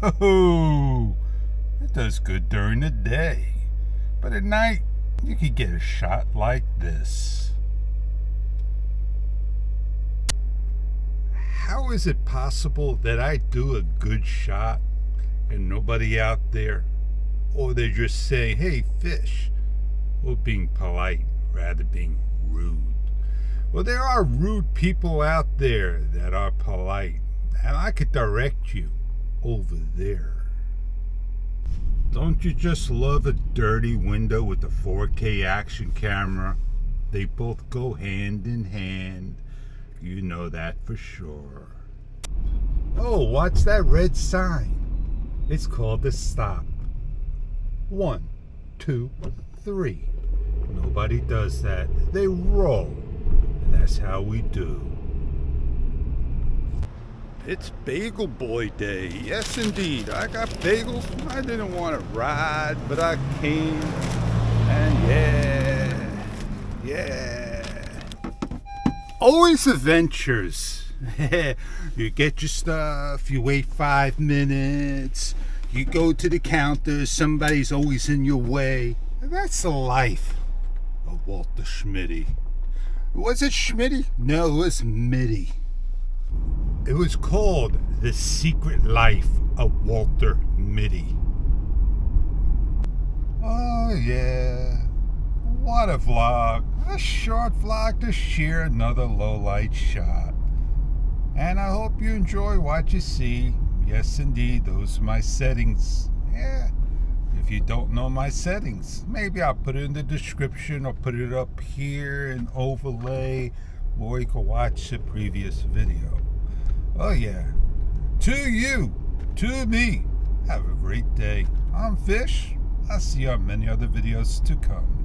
Oh, it does good during the day, but at night you could get a shot like this. How is it possible that I do a good shot and nobody out there, or they're just saying, hey, fish, or being polite rather being rude? Well, there are rude people out there that are polite, and I could direct you over there. Don't you just love a dirty window with a 4K action camera? They both go hand in hand. You know that for sure. Oh, what's that red sign? It's called the stop. 1, 2, 3. Nobody does that. They roll. And that's how we do. It's Bagel Boy Day. Yes, indeed. I got bagels. I didn't want to ride, but I came. And yeah. Always adventures. You get your stuff, you wait 5 minutes, you go to the counter, somebody's always in your way. That's the life of Walter Schmitty. Was it Schmitty? No, it was Mitty. It was called The Secret Life of Walter Mitty. Oh yeah, what a vlog. A short vlog to share another low-light shot. And I hope you enjoy what you see. Yes, indeed, those are my settings. Yeah, if you don't know my settings, maybe I'll put it in the description or put it up here in overlay, or you can watch the previous video. Oh yeah, to you, to me, have a great day. I'm Fish. I'll see you on many other videos to come.